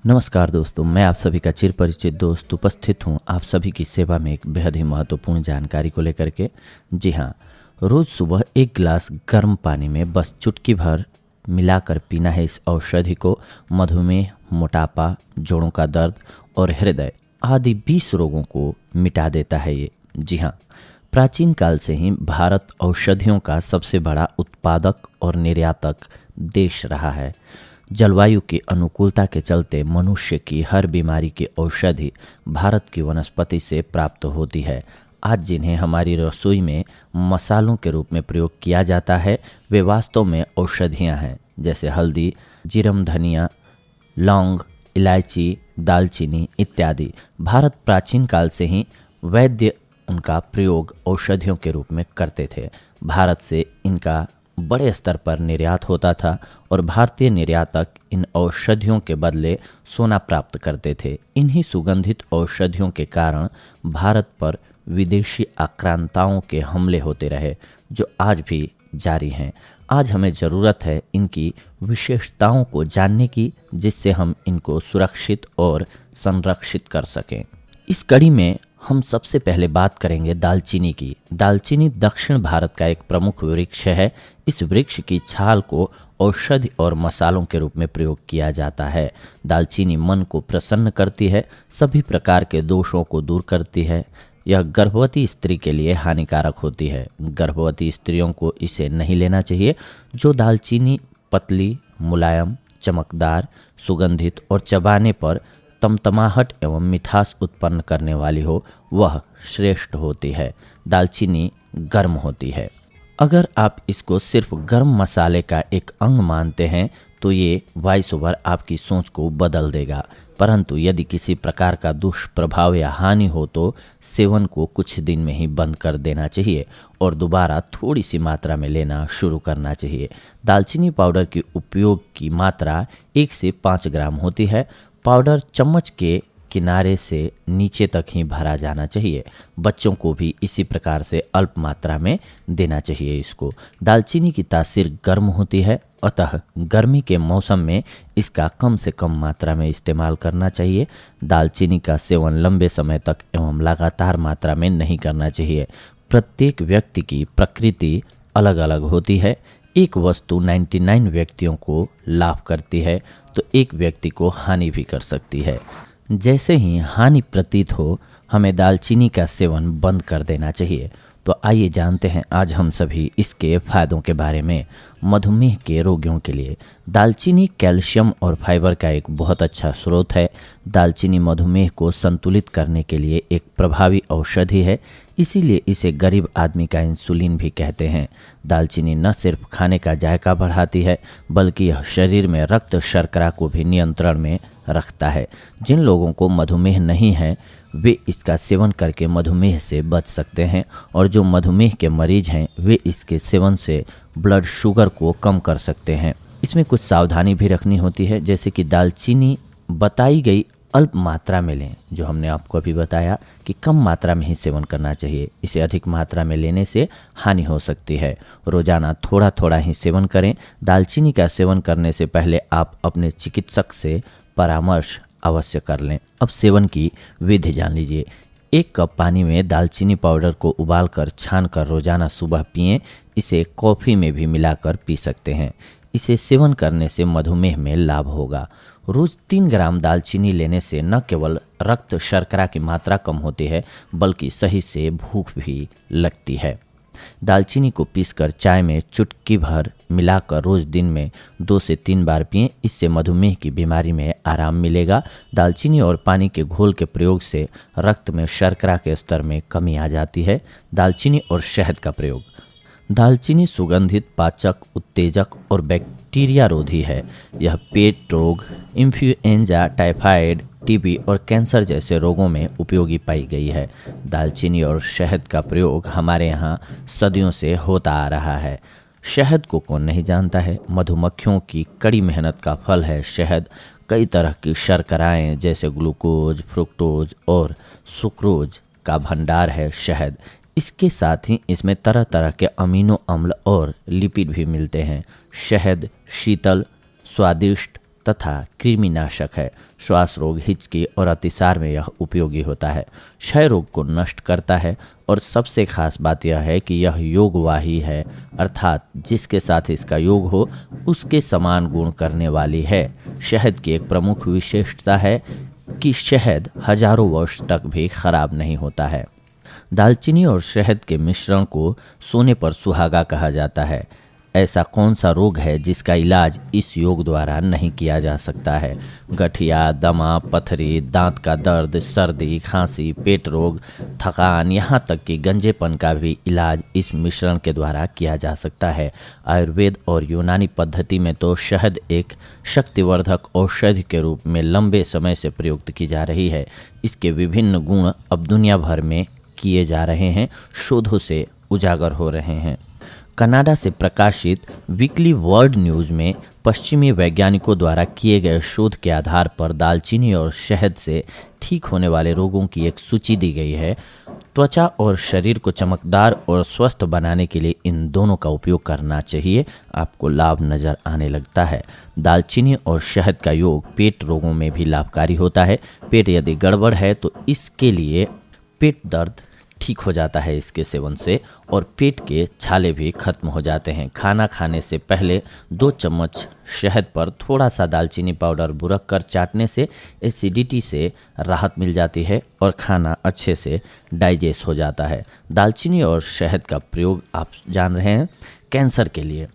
नमस्कार दोस्तों, मैं आप सभी का चिर परिचित दोस्त उपस्थित हूँ आप सभी की सेवा में एक बेहद ही महत्वपूर्ण जानकारी को लेकर के। जी हाँ, रोज़ सुबह एक गिलास गर्म पानी में बस चुटकी भर मिलाकर पीना है इस औषधि को। मधुमेह, मोटापा, जोड़ों का दर्द और हृदय आदि 20 रोगों को मिटा देता है ये। जी हाँ, प्राचीन काल से ही भारत औषधियों का सबसे बड़ा उत्पादक और निर्यातक देश रहा है। जलवायु की अनुकूलता के चलते मनुष्य की हर बीमारी की औषधि भारत की वनस्पति से प्राप्त होती है। आज जिन्हें हमारी रसोई में मसालों के रूप में प्रयोग किया जाता है, वे वास्तव में औषधियाँ हैं, जैसे हल्दी, जीरम, धनिया, लौंग, इलायची, दालचीनी इत्यादि। भारत प्राचीन काल से ही वैद्य उनका प्रयोग औषधियों के रूप में करते थे। भारत से इनका बड़े स्तर पर निर्यात होता था और भारतीय निर्यातक इन औषधियों के बदले सोना प्राप्त करते थे। इन्हीं सुगंधित औषधियों के कारण भारत पर विदेशी आक्रांताओं के हमले होते रहे, जो आज भी जारी हैं। आज हमें ज़रूरत है इनकी विशेषताओं को जानने की, जिससे हम इनको सुरक्षित और संरक्षित कर सकें। इस कड़ी में हम सबसे पहले बात करेंगे दालचीनी की। दालचीनी दक्षिण भारत का एक प्रमुख वृक्ष है। इस वृक्ष की छाल को औषधि और मसालों के रूप में प्रयोग किया जाता है। दालचीनी मन को प्रसन्न करती है, सभी प्रकार के दोषों को दूर करती है। यह गर्भवती स्त्री के लिए हानिकारक होती है। गर्भवती स्त्रियों को इसे नहीं लेना चाहिए। जो दालचीनी पतली, मुलायम, चमकदार, सुगंधित और चबाने पर तमतमाहट एवं मिठास उत्पन्न करने वाली हो, वह श्रेष्ठ होती है। दालचीनी गर्म होती है। अगर आप इसको सिर्फ गर्म मसाले का एक अंग मानते हैं तो ये वॉइस ओवर आपकी सोच को बदल देगा, परंतु यदि किसी प्रकार का दुष्प्रभाव या हानि हो तो सेवन को कुछ दिन में ही बंद कर देना चाहिए और दोबारा थोड़ी सी मात्रा में लेना शुरू करना चाहिए। दालचीनी पाउडर के उपयोग की मात्रा 1 से 5 ग्राम होती है। पाउडर चम्मच के किनारे से नीचे तक ही भरा जाना चाहिए। बच्चों को भी इसी प्रकार से अल्प मात्रा में देना चाहिए इसको। दालचीनी की तासीर गर्म होती है, अतः गर्मी के मौसम में इसका कम से कम मात्रा में इस्तेमाल करना चाहिए। दालचीनी का सेवन लंबे समय तक एवं लगातार मात्रा में नहीं करना चाहिए। प्रत्येक व्यक्ति की प्रकृति अलग अलग होती है। एक वस्तु 99 व्यक्तियों को लाभ करती है तो एक व्यक्ति को हानि भी कर सकती है। जैसे ही हानि प्रतीत हो, हमें दालचीनी का सेवन बंद कर देना चाहिए। तो आइए जानते हैं आज हम सभी इसके फायदों के बारे में। मधुमेह के रोगियों के लिए दालचीनी कैल्शियम और फाइबर का एक बहुत अच्छा स्रोत है। दालचीनी मधुमेह को संतुलित करने के लिए एक प्रभावी औषधि है, इसीलिए इसे गरीब आदमी का इंसुलिन भी कहते हैं। दालचीनी न सिर्फ खाने का जायका बढ़ाती है, बल्कि यह शरीर में रक्त शर्करा को भी नियंत्रण में रखता है। जिन लोगों को मधुमेह नहीं है, वे इसका सेवन करके मधुमेह से बच सकते हैं, और जो मधुमेह के मरीज हैं वे इसके सेवन से ब्लड शुगर को कम कर सकते हैं। इसमें कुछ सावधानी भी रखनी होती है, जैसे कि दालचीनी बताई गई अल्प मात्रा में लें। जो हमने आपको अभी बताया कि कम मात्रा में ही सेवन करना चाहिए, इसे अधिक मात्रा में लेने से हानि हो सकती है। रोजाना थोड़ा थोड़ा ही सेवन करें। दालचीनी का सेवन करने से पहले आप अपने चिकित्सक से परामर्श अवश्य कर लें। अब सेवन की विधि जान लीजिए। 1 कप पानी में दालचीनी पाउडर को उबालकर छानकर रोजाना सुबह पिएं। इसे कॉफ़ी में भी मिलाकर पी सकते हैं। इसे सेवन करने से मधुमेह में लाभ होगा। रोज़ 3 ग्राम दालचीनी लेने से न केवल रक्त शर्करा की मात्रा कम होती है, बल्कि सही से भूख भी लगती है। दालचीनी को पीसकर चाय में चुटकी भर मिलाकर रोज दिन में 2 से 3 बार पिएं। इससे मधुमेह की बीमारी में आराम मिलेगा। दालचीनी और पानी के घोल के प्रयोग से रक्त में शर्करा के स्तर में कमी आ जाती है। दालचीनी और शहद का प्रयोग। दालचीनी सुगंधित, पाचक, उत्तेजक और बैक्टीरिया रोधी है। यह पेट रोग, इन्फ्लुएंजा, टाइफाइड, टीबी और कैंसर जैसे रोगों में उपयोगी पाई गई है। दालचीनी और शहद का प्रयोग हमारे यहाँ सदियों से होता आ रहा है। शहद को कौन नहीं जानता है। मधुमक्खियों की कड़ी मेहनत का फल है शहद। कई तरह की शर्कराएं जैसे ग्लूकोज, फ्रुक्टोज और सुक्रोज का भंडार है शहद। इसके साथ ही इसमें तरह तरह के अमीनो अम्ल और लिपिड भी मिलते हैं। शहद शीतल, स्वादिष्ट तथा कृमिनाशक है। श्वास रोग, हिचकी और अतिसार में यह उपयोगी होता है। क्षय रोग को नष्ट करता है और सबसे खास बात यह है कि यह योगवाही है, अर्थात जिसके साथ इसका योग हो उसके समान गुण करने वाली है। शहद की एक प्रमुख विशेषता है कि शहद हजारों वर्ष तक भी खराब नहीं होता है। दालचीनी और शहद के मिश्रण को सोने पर सुहागा कहा जाता है। ऐसा कौन सा रोग है जिसका इलाज इस योग द्वारा नहीं किया जा सकता है? गठिया, दमा, पथरी, दांत का दर्द, सर्दी, खांसी, पेट रोग, थकान, यहाँ तक कि गंजेपन का भी इलाज इस मिश्रण के द्वारा किया जा सकता है। आयुर्वेद और यूनानी पद्धति में तो शहद एक शक्तिवर्धक औषधि के रूप में लंबे समय से प्रयुक्त की जा रही है। इसके विभिन्न गुण अब दुनिया भर में किए जा रहे हैं, शोधों से उजागर हो रहे हैं। कनाडा से प्रकाशित वीकली वर्ल्ड न्यूज़ में पश्चिमी वैज्ञानिकों द्वारा किए गए शोध के आधार पर दालचीनी और शहद से ठीक होने वाले रोगों की एक सूची दी गई है। त्वचा और शरीर को चमकदार और स्वस्थ बनाने के लिए इन दोनों का उपयोग करना चाहिए, आपको लाभ नज़र आने लगता है। दालचीनी और शहद का योग पेट रोगों में भी लाभकारी होता है। पेट यदि गड़बड़ है तो इसके लिए पेट दर्द ठीक हो जाता है इसके सेवन से, और पेट के छाले भी खत्म हो जाते हैं। खाना खाने से पहले 2 चम्मच शहद पर थोड़ा सा दालचीनी पाउडर बुरक कर चाटने से एसिडिटी से राहत मिल जाती है और खाना अच्छे से डाइजेस्ट हो जाता है। दालचीनी और शहद का प्रयोग आप जान रहे हैं कैंसर के लिए।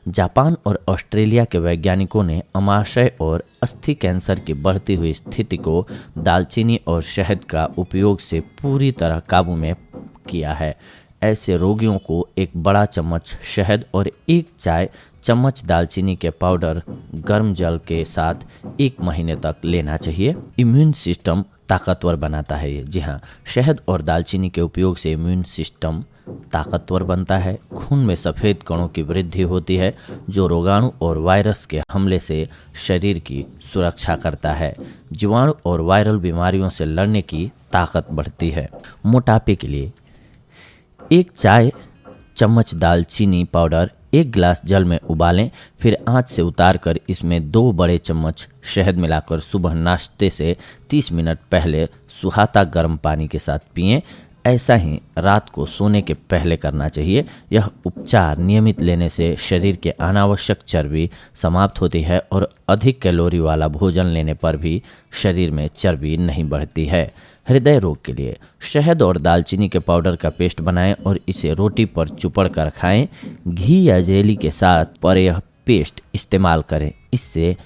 जापान और ऑस्ट्रेलिया के वैज्ञानिकों ने अमाशय और अस्थि कैंसर की बढ़ती हुई स्थिति को दालचीनी और शहद का उपयोग से पूरी तरह काबू में किया है। ऐसे रोगियों को एक बड़ा चम्मच शहद और 1 चाय चम्मच दालचीनी के पाउडर गर्म जल के साथ 1 महीने तक लेना चाहिए। इम्यून सिस्टम ताकतवर बनाता है ये। जी हाँ, शहद और दालचीनी के उपयोग से इम्यून सिस्टम ताकतवर बनता है। खून में सफ़ेद कणों की वृद्धि होती है जो रोगाणु और वायरस के हमले से शरीर की सुरक्षा करता है। जीवाणु और वायरल बीमारियों से लड़ने की ताकत बढ़ती है। मोटापे के लिए 1 चाय चम्मच दालचीनी पाउडर 1 गिलास जल में उबालें, फिर आंच से उतारकर इसमें 2 बड़े चम्मच शहद मिलाकर सुबह नाश्ते से 30 मिनट पहले सुहाता गर्म पानी के साथ पिएं। ऐसा ही रात को सोने के पहले करना चाहिए। यह उपचार नियमित लेने से शरीर के अनावश्यक चर्बी समाप्त होती है और अधिक कैलोरी वाला भोजन लेने पर भी शरीर में चर्बी नहीं बढ़ती है। हृदय रोग के लिए शहद और दालचीनी के पाउडर का पेस्ट बनाएं और इसे रोटी पर चुपड़ कर खाएं। घी या जेली के साथ पर यह पेस्ट इस्तेमाल करें। इससे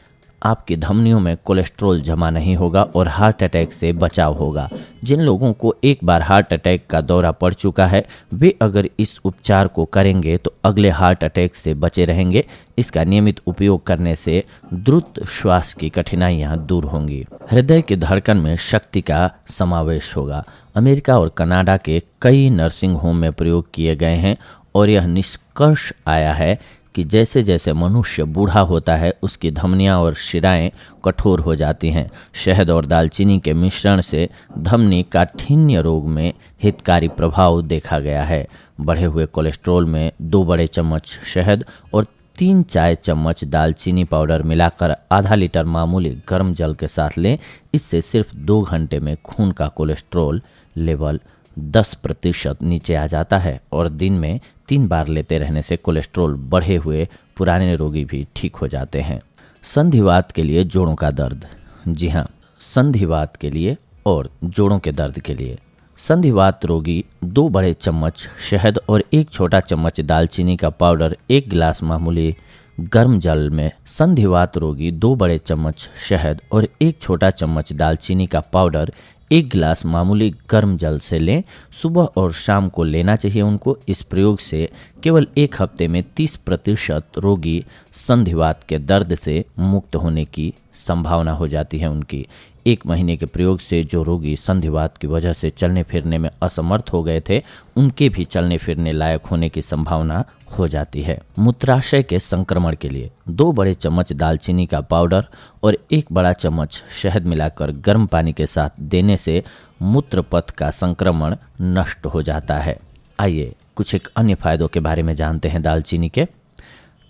आपकी धमनियों में कोलेस्ट्रॉल जमा नहीं होगा और हार्ट अटैक से बचाव होगा। जिन लोगों को एक बार हार्ट अटैक का दौरा पड़ चुका है वे अगर इस उपचार को करेंगे तो अगले हार्ट अटैक से बचे रहेंगे। इसका नियमित उपयोग करने से द्रुत श्वास की कठिनाइयां दूर होंगी। हृदय की धड़कन में शक्ति का समावेश होगा। अमेरिका और कनाडा के कई नर्सिंग होम में प्रयोग किए गए हैं और यह निष्कर्ष आया है कि जैसे जैसे मनुष्य बूढ़ा होता है उसकी धमनियां और शिराएं कठोर हो जाती हैं। शहद और दालचीनी के मिश्रण से धमनी काठिन्य रोग में हितकारी प्रभाव देखा गया है। बढ़े हुए कोलेस्ट्रॉल में 2 बड़े चम्मच शहद और 3 चाय चम्मच दालचीनी पाउडर मिलाकर आधा लीटर मामूली गर्म जल के साथ लें। इससे सिर्फ 2 घंटे में खून का कोलेस्ट्रॉल लेवल 10% नीचे आ जाता है और दिन में 3 बार लेते रहने से कोलेस्ट्रॉल बढ़े हुए पुराने रोगी भी ठीक हो जाते हैं। संधिवात के लिए जोड़ों का दर्द। जी हाँ, संधिवात के लिए और जोड़ों के दर्द के लिए संधिवात रोगी 2 बड़े चम्मच शहद और 1 छोटा चम्मच दालचीनी का पाउडर 1 गिलास मामूली गर्म जल में। संधिवात रोगी 2 बड़े चम्मच शहद और 1 छोटा चम्मच दालचीनी का पाउडर 1 गिलास मामूली गर्म जल से लें। सुबह और शाम को लेना चाहिए उनको। इस प्रयोग से केवल 1 हफ्ते में 30% रोगी संधिवात के दर्द से मुक्त होने की संभावना हो जाती है उनकी। 1 महीने के प्रयोग से जो रोगी संधिवात की वजह से चलने फिरने में असमर्थ हो गए थे उनके भी चलने फिरने लायक होने की संभावना हो जाती है। मूत्राशय के संक्रमण के लिए 2 बड़े चम्मच दालचीनी का पाउडर और 1 बड़ा चम्मच शहद मिलाकर गर्म पानी के साथ देने से मूत्रपथ का संक्रमण नष्ट हो जाता है। आइए कुछ एक अन्य फायदों के बारे में जानते हैं दालचीनी के।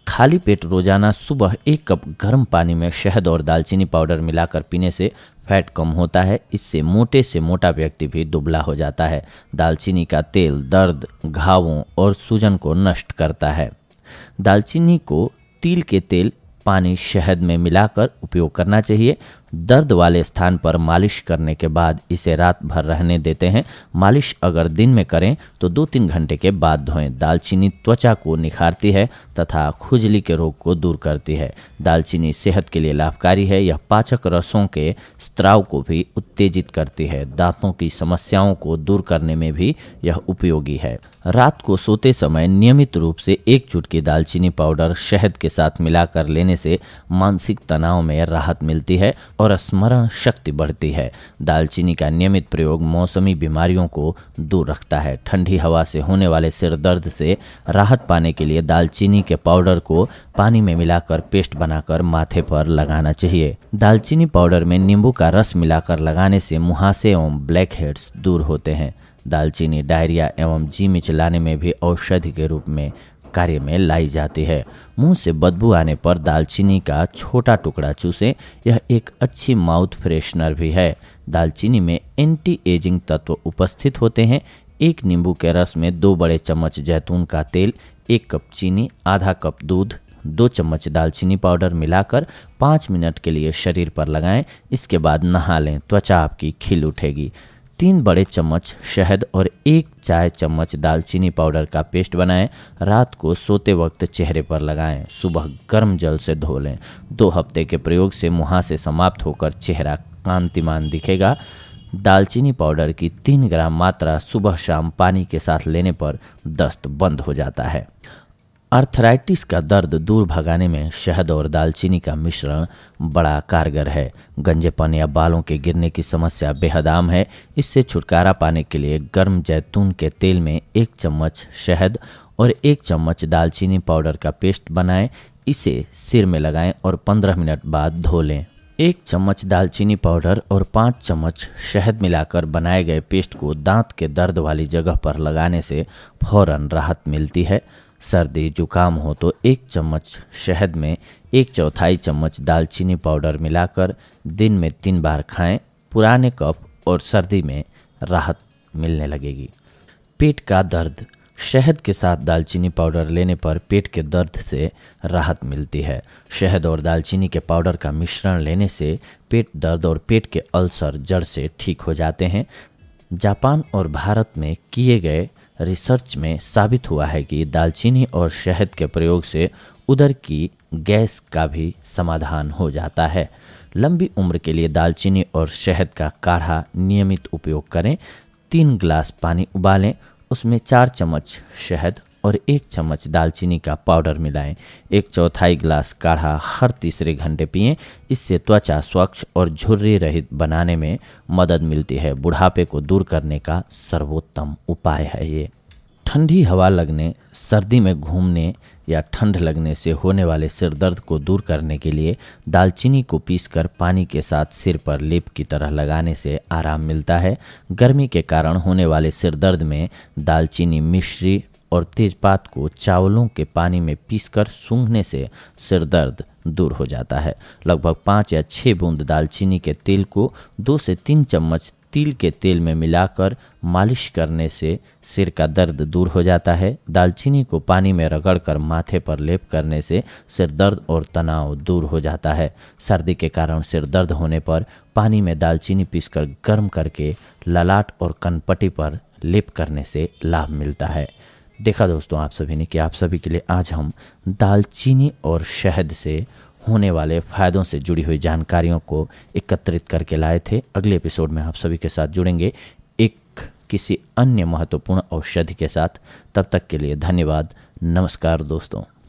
खाली पेट रोजाना सुबह 1 कप गर्म पानी में शहद और दालचीनी पाउडर मिलाकर पीने से फैट कम होता है। इससे मोटे से मोटा व्यक्ति भी दुबला हो जाता है। दालचीनी का तेल दर्द, घावों और सूजन को नष्ट करता है। दालचीनी को तिल के तेल, पानी, शहद में मिलाकर उपयोग करना चाहिए। दर्द वाले स्थान पर मालिश करने के बाद इसे रात भर रहने देते हैं। मालिश अगर दिन में करें तो 2-3 घंटे के बाद धोएं। दालचीनी त्वचा को निखारती है तथा खुजली के रोग को दूर करती है। दालचीनी सेहत के लिए लाभकारी है। यह पाचक रसों के स्त्राव को भी उत्तेजित करती है। दांतों की समस्याओं को दूर करने में भी यह उपयोगी है। रात को सोते समय नियमित रूप से 1 चुटकी दालचीनी पाउडर शहद के साथ मिलाकर लेने से मानसिक तनाव में राहत मिलती है और स्मरण शक्ति बढ़ती है। दालचीनी का नियमित प्रयोग मौसमी बीमारियों को दूर रखता है। ठंडी हवा से होने वाले सिर दर्द से राहत पाने के लिए दालचीनी के पाउडर को पानी में मिलाकर पेस्ट बनाकर माथे पर लगाना चाहिए। दालचीनी पाउडर में नींबू का रस मिलाकर लगाने से मुहासे एवं ब्लैक हेड्स दूर होते हैं। दालचीनी डायरिया एवं जी मिचलाने में भी औषधि के रूप में कार्य में लाई जाती है। मुंह से बदबू आने पर दालचीनी का छोटा टुकड़ा चूसें। यह एक अच्छी माउथ फ्रेशनर भी है। दालचीनी में एंटी एजिंग तत्व उपस्थित होते हैं। 1 नींबू के रस में 2 बड़े चम्मच जैतून का तेल, 1 कप चीनी, आधा कप दूध, 2 चम्मच दालचीनी पाउडर मिलाकर 5 मिनट के लिए शरीर पर लगाएं। इसके बाद नहा लें। त्वचा आपकी खिल उठेगी। 3 बड़े चम्मच शहद और 1 चाय चम्मच दालचीनी पाउडर का पेस्ट बनाएं। रात को सोते वक्त चेहरे पर लगाएं। सुबह गर्म जल से धो लें। 2 हफ्ते के प्रयोग से मुहासे समाप्त होकर चेहरा कांतिमान दिखेगा। दालचीनी पाउडर की 3 ग्राम मात्रा सुबह शाम पानी के साथ लेने पर दस्त बंद हो जाता है। आर्थराइटिस का दर्द दूर भगाने में शहद और दालचीनी का मिश्रण बड़ा कारगर है। गंजेपन या बालों के गिरने की समस्या बेहद आम है। इससे छुटकारा पाने के लिए गर्म जैतून के तेल में 1 चम्मच शहद और 1 चम्मच दालचीनी पाउडर का पेस्ट बनाएं। इसे सिर में लगाएं और 15 मिनट बाद धो लें। 1 चम्मच दालचीनी पाउडर और 5 चम्मच शहद मिलाकर बनाए गए पेस्ट को दांत के दर्द वाली जगह पर लगाने से फौरन राहत मिलती है। सर्दी जुकाम हो तो 1 चम्मच शहद में 1/4 चम्मच दालचीनी पाउडर मिलाकर दिन में 3 बार खाएं। पुराने कफ और सर्दी में राहत मिलने लगेगी। पेट का दर्द, शहद के साथ दालचीनी पाउडर लेने पर पेट के दर्द से राहत मिलती है। शहद और दालचीनी के पाउडर का मिश्रण लेने से पेट दर्द और पेट के अल्सर जड़ से ठीक हो जाते हैं। जापान और भारत में किए गए रिसर्च में साबित हुआ है कि दालचीनी और शहद के प्रयोग से उदर की गैस का भी समाधान हो जाता है। लंबी उम्र के लिए दालचीनी और शहद का काढ़ा नियमित उपयोग करें। 3 गिलास पानी उबालें, उसमें 4 चम्मच शहद और 1 चम्मच दालचीनी का पाउडर मिलाएं। 1/4 गिलास काढ़ा हर तीसरे घंटे पिएं। इससे त्वचा स्वच्छ और झुर्री रहित बनाने में मदद मिलती है। बुढ़ापे को दूर करने का सर्वोत्तम उपाय है ये। ठंडी हवा लगने, सर्दी में घूमने या ठंड लगने से होने वाले सिर दर्द को दूर करने के लिए दालचीनी को पीसकर पानी के साथ सिर पर लेप की तरह लगाने से आराम मिलता है। गर्मी के कारण होने वाले सिर दर्द में दालचीनी, मिश्री और तेजपात को चावलों के पानी में पीसकर सूंघने से सिर दर्द दूर हो जाता है। लगभग 5 या 6 बूंद दालचीनी के तेल को 2 से 3 चम्मच तिल के तेल में मिलाकर मालिश करने से सिर का दर्द दूर हो जाता है। दालचीनी को पानी में रगड़कर माथे पर लेप करने से सिर दर्द और तनाव दूर हो जाता है। सर्दी के कारण सिर दर्द होने पर पानी में दालचीनी पीसकर गर्म करके ललाट और कनपट्टी पर लेप करने से लाभ मिलता है। देखा दोस्तों आप सभी ने कि आप सभी के लिए आज हम दालचीनी और शहद से होने वाले फ़ायदों से जुड़ी हुई जानकारियों को एकत्रित करके लाए थे। अगले एपिसोड में आप सभी के साथ जुड़ेंगे एक किसी अन्य महत्वपूर्ण औषधि के साथ। तब तक के लिए धन्यवाद। नमस्कार दोस्तों।